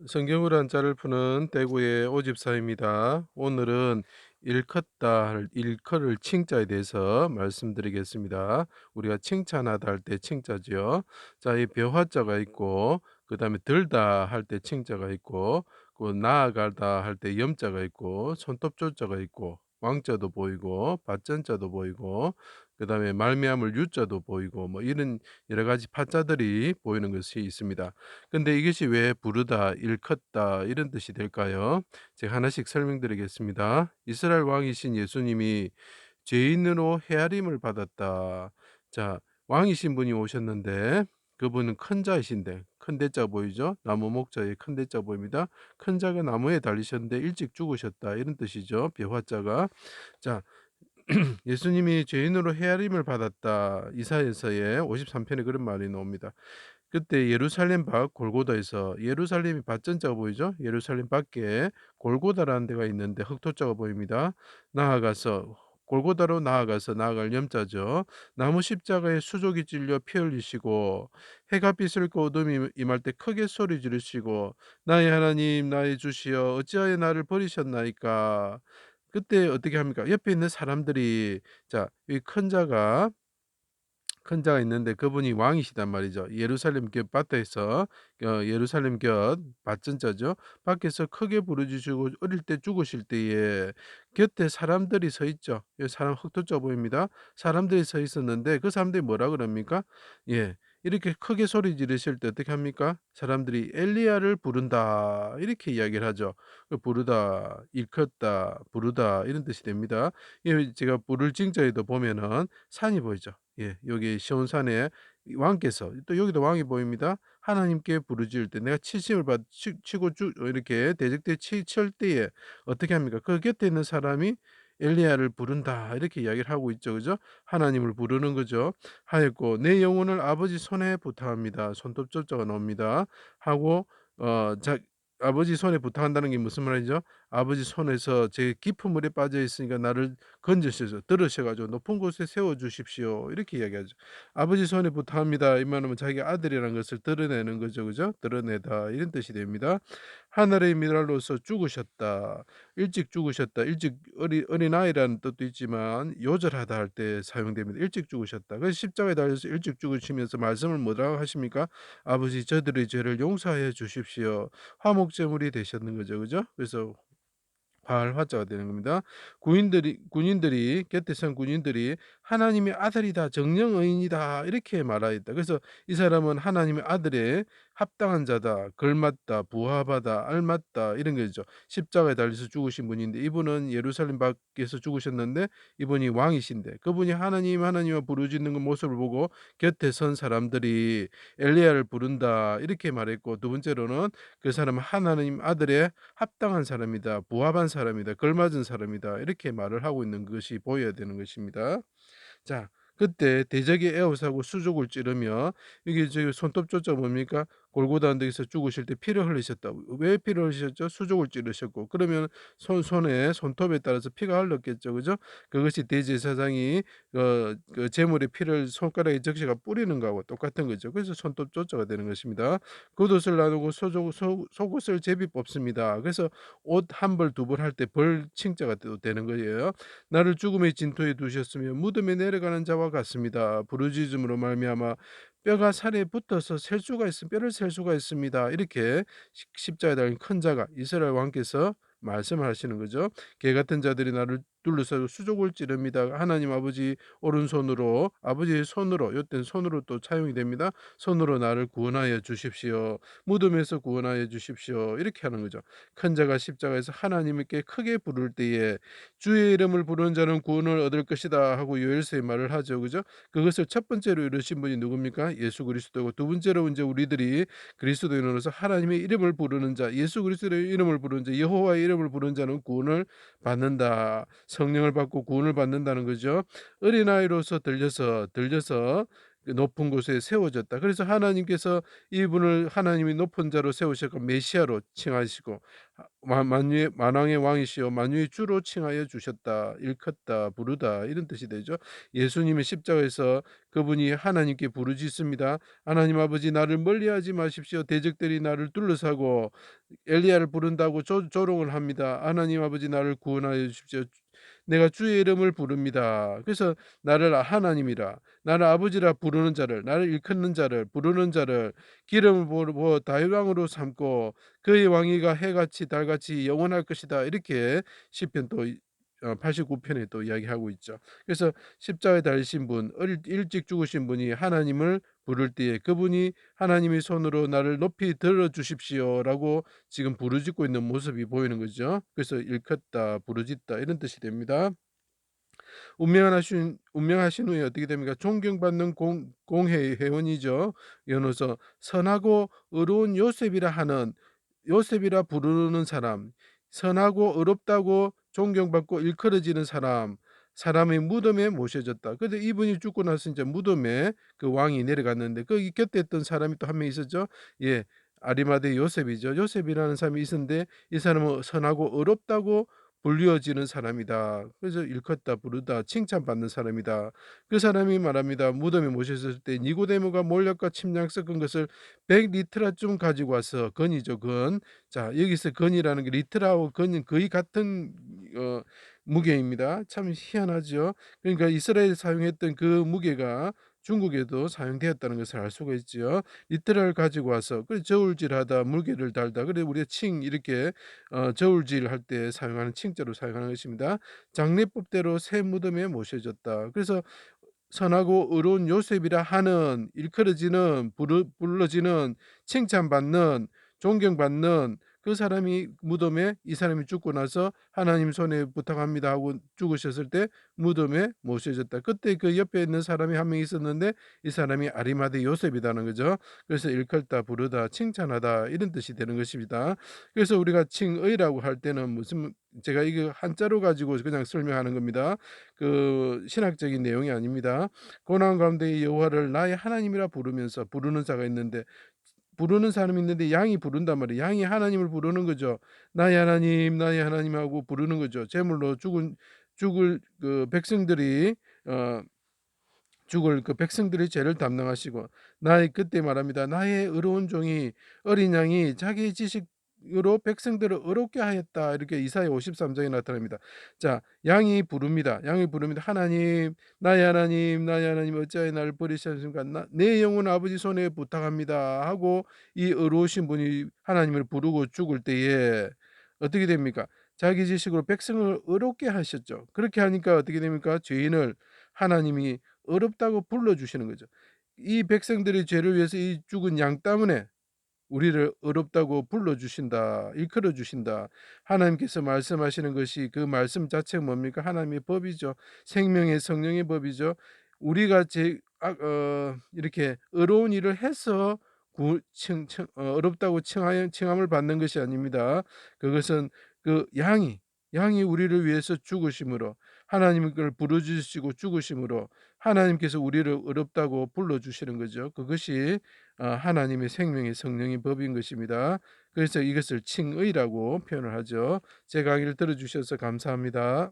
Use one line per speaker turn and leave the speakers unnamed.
성경으로 한자를 푸는 떼구의 오집사입니다. 오늘은 일컬을 칭자에 대해서 말씀드리겠습니다. 우리가 칭찬하다 할 때 칭자지요. 자, 이 벼화자가 있고, 그 다음에 들다 할 때 칭자가 있고, 그 나아가다 할 때 염자가 있고, 손톱조자가 있고, 왕자도 보이고, 밭전자도 보이고, 그 다음에 말미암을 유자도 보이고, 뭐 이런 여러 가지 파자들이 보이는 것이 있습니다. 근데 이것이 왜 부르다, 일컫다 이런 뜻이 될까요? 제가 하나씩 설명드리겠습니다. 이스라엘 왕이신 예수님이 죄인으로 헤아림을 받았다. 자, 왕이신 분이 오셨는데 그분은 큰 자이신데 큰 대자 보이죠? 나무 목자에 큰 대자 보입니다. 큰 자가 나무에 달리셨는데 일찍 죽으셨다 이런 뜻이죠. 벼화자가. 자, 예수님이 죄인으로 헤아림을 받았다. 이사야서에 53편에 그런 말이 나옵니다. 그때 예루살렘 밖 골고다에서 예루살렘이 밭전자가 보이죠? 예루살렘 밖에 골고다라는 데가 있는데 흑토자가 보입니다. 나아가서 골고다로 나아가서 나아갈 염자죠. 나무 십자가에 수족이 찔려 피 흘리시고 해가 빛을 고 어둠이 임할 때 크게 소리 지르시고 나의 하나님 나의 주시여 어찌하여 나를 버리셨나이까. 그때 어떻게 합니까? 옆에 있는 사람들이 자, 이 큰 자가 있는데 그분이 왕이시단 말이죠. 예루살렘 곁 밭에서 예루살렘 곁 밭전자죠. 밖에서 크게 부르짖으시고 어릴 때 죽으실 때에 곁에 사람들이 서 있죠. 예, 사람 흑토자 보입니다. 사람들이 서 있었는데 그 사람들이 뭐라 그럽니까? 예. 이렇게 크게 소리 지르실 때 어떻게 합니까? 사람들이 엘리야를 부른다. 이렇게 이야기를 하죠. 그 부르다, 일컫다, 부르다 이런 뜻이 됩니다. 예, 제가 부를 징자에도 보면은 산이 보이죠. 예, 여기 시온산에 이 왕께서 또 여기도 왕이 보입니다. 하나님께 부르짖을 때 내가 치심을 받 치고 이렇게 대적대 칠 때에 어떻게 합니까? 그 곁에 있는 사람이 엘리야를 부른다 이렇게 이야기를 하고 있죠. 그죠? 하나님을 부르는 거죠. 하였고 내 영혼을 아버지 손에 부탁합니다. 손톱절자가 나옵니다. 하고 자 아버지 손에 부탁한다는 게 무슨 말이죠? 아버지 손에서 제 깊은 물에 빠져 있으니까 나를 건지셔서 들으셔 가지고 높은 곳에 세워 주십시오. 이렇게 이야기하죠. 아버지 손에 부탁합니다. 이 말하면 자기가 아들이라는 것을 드러내는 거죠. 그죠? 드러내다 이런 뜻이 됩니다. 하늘의 미랄로서 죽으셨다. 일찍 죽으셨다. 일찍 어린아이라는 뜻도 있지만 요절하다 할 때 사용됩니다. 일찍 죽으셨다. 그래서 십자가에 달려서 일찍 죽으시면서 말씀을 뭐라고 하십니까? 아버지 저들의 죄를 용서해 주십시오. 화목제물이 되셨는 거죠. 그죠? 그래서 활화자가 되는 겁니다. 군인들이 곁에 선 군인들이 하나님의 아들이다, 정령 의인이다 이렇게 말하였다. 그래서 이 사람은 하나님의 아들의 합당한 자다, 걸맞다, 부합하다, 알맞다 이런 거죠. 십자가에 달려서 죽으신 분인데 이분은 예루살렘 밖에서 죽으셨는데 이분이 왕이신데 그분이 하나님과 부르짖는 그 모습을 보고 곁에 선 사람들이 엘리야를 부른다 이렇게 말했고 두 번째로는 그 사람은 하나님 아들의 합당한 사람이다. 부합한 사람이다. 걸맞은 사람이다. 이렇게 말을 하고 있는 것이 보여야 되는 것입니다. 자, 그때 대적이 에워싸고 수족을 찌르며 이게 저기 손톱조자 뭡니까? 골고다 언덕에서 죽으실 때 피를 흘리셨다. 왜 피를 흘리셨죠? 수족을 찌르셨고 그러면 손에 손톱에 따라서 피가 흘렀겠죠, 그죠? 그것이 대제사장이 그 제물의 피를 손가락에 적시가 뿌리는 거하고 똑같은 거죠. 그래서 손톱조자가 되는 것입니다. 겉옷을 나누고 속옷을 제비 뽑습니다. 그래서 옷 한 벌 두 벌 할 때 벌 칭자가 또 되는 거예요. 나를 죽음의 진토에 두셨으며 무덤에 내려가는 자와 같습니다. 부르짖음으로 말미암아 뼈가 살에 붙어서 뼈를 셀 수가 있습니다. 이렇게 십자가에 달린 큰 자가 이스라엘 왕께서 말씀하시는 거죠. 개 같은 자들이 나를 둘러싸고 수족을 찌릅니다. 하나님 아버지 오른손으로 아버지의 손으로 요땐 손으로 또 차용이 됩니다. 손으로 나를 구원하여 주십시오. 무덤에서 구원하여 주십시오. 이렇게 하는 거죠. 큰 자가 십자가에서 하나님께 크게 부를 때에 주의 이름을 부르는 자는 구원을 얻을 것이다 하고 요엘서에 말을 하죠. 그죠? 그것을 첫 번째로 이루신 분이 누굽니까? 예수 그리스도고 두 번째로 이제 우리들이 그리스도인으로서 하나님의 이름을 부르는 자, 예수 그리스도의 이름을 부르는 자, 여호와의 이름을 부르는 자는 구원을 받는다. 성령을 받고 구원을 받는다는 거죠. 어린아이로서 들려서 그 높은 곳에 세워졌다. 그래서 하나님께서 이분을 하나님이 높은 자로 세우셨고 메시아로 칭하시고 만유의 만왕의 왕이시요 만유의 주로 칭하여 주셨다. 일컫다 부르다 이런 뜻이 되죠. 예수님의 십자가에서 그분이 하나님께 부르짖습니다. 하나님 아버지 나를 멀리하지 마십시오. 대적들이 나를 둘러싸고 엘리야를 부른다고 조롱을 합니다. 하나님 아버지 나를 구원하여 주십시오. 내가 주의 이름을 부릅니다. 그래서 나를 하나님이라 나를 아버지라 부르는 자를 나를 일컫는 자를 부르는 자를 기름을 부어 다윗 왕으로 삼고 그의 왕위가 해같이 달같이 영원할 것이다. 이렇게 시편 또 89편에 또 이야기하고 있죠. 그래서 십자가에 달리신 분, 일찍 죽으신 분이 하나님을 부를 때에 그분이 하나님의 손으로 나를 높이 들어 주십시오라고 지금 부르짖고 있는 모습이 보이는 거죠. 그래서 일컫다, 부르짖다 이런 뜻이 됩니다. 운명하신 후에 어떻게 됩니까? 존경받는 공회 회원이죠. 연호서 선하고 의로운 요셉이라 하는 요셉이라 부르는 사람, 선하고 의롭다고 존경받고 일컬어지는 사람, 사람의 무덤에 모셔졌다. 근데 이분이 죽고 나서 이제 무덤에 그 왕이 내려갔는데 거기 곁에 있던 사람이 또 한 명 있었죠. 예. 아리마대 요셉이죠. 요셉이라는 사람이 있었는데 이 사람은 선하고 의롭다고 불리어지는 사람이다. 그래서 일컫다 부르다 칭찬받는 사람이다. 그 사람이 말합니다. 무덤에 모셨을 때 니고데모가 몰약과 침량 섞은 것을 100리터라쯤 가지고 와서 건이죠, 건. 자, 여기서 건이라는 게 리터하고 건은 거의 같은 무게입니다. 참 희한하죠. 그러니까 이스라엘 사용했던 그 무게가 중국에도 사용되었다는 것을 알 수가 있죠. 리터를 가지고 와서 그 저울질하다 물개를 달다. 그래 우리가 칭 이렇게 저울질할 때 사용하는 칭자로 사용하는 것입니다. 장례법대로 새 무덤에 모셔졌다. 그래서 선하고 의로운 요셉이라 하는 일컬어지는 불러지는 칭찬받는 존경받는 그 사람이 무덤에 이 사람이 죽고 나서 하나님 손에 부탁합니다 하고 죽으셨을 때 무덤에 모셔졌다. 그때 그 옆에 있는 사람이 한 명 있었는데 이 사람이 아리마대 요셉이라는 거죠. 그래서 일컬다 부르다 칭찬하다 이런 뜻이 되는 것입니다. 그래서 우리가 칭의라고 할 때는 무슨 제가 이거 한자로 가지고 그냥 설명하는 겁니다. 그 신학적인 내용이 아닙니다. 고난 가운데 여호와를 나의 하나님이라 부르면서 부르는 자가 있는데 부르는 사람이 있는데 양이 부른단 말이에요. 양이 하나님을 부르는 거죠. 나의 하나님, 나의 하나님 하고 부르는 거죠. 제물로 죽을 그 백성들이 어 죽을 그 백성들의 죄를 담당하시고 나의 그때 말합니다. 나의 의로운 종이 어린 양이 자기의 지식으로 백성들을 의롭게 하였다. 이렇게 이사야 53장에 나타납니다. 자, 양이 부릅니다. 양이 부릅니다. 하나님, 나의 하나님, 나의 하나님 어찌하여 나를 버리셨습니까? 내 영혼 아버지 손에 부탁합니다. 하고 이 의로우신 분이 하나님을 부르고 죽을 때에 어떻게 됩니까? 자기 지식으로 백성을 의롭게 하셨죠. 그렇게 하니까 어떻게 됩니까? 죄인을 하나님이 어렵다고 불러주시는 거죠. 이 백성들의 죄를 위해서 이 죽은 양 때문에 우리를 어렵다고 불러주신다. 일컬어 주신다. 하나님께서 말씀하시는 것이 그 말씀 자체가 뭡니까? 하나님의 법이죠. 생명의 성령의 법이죠. 우리가 이렇게 어려운 일을 해서 어렵다고 칭함을 받는 것이 아닙니다. 그것은 그 양이 우리를 위해서 죽으심으로 하나님을 부르짖으시고 죽으심으로 하나님께서 우리를 어렵다고 불러주시는 거죠. 그것이 하나님의 생명의 성령의 법인 것입니다. 그래서 이것을 칭의라고 표현을 하죠. 제 강의를 들어주셔서 감사합니다.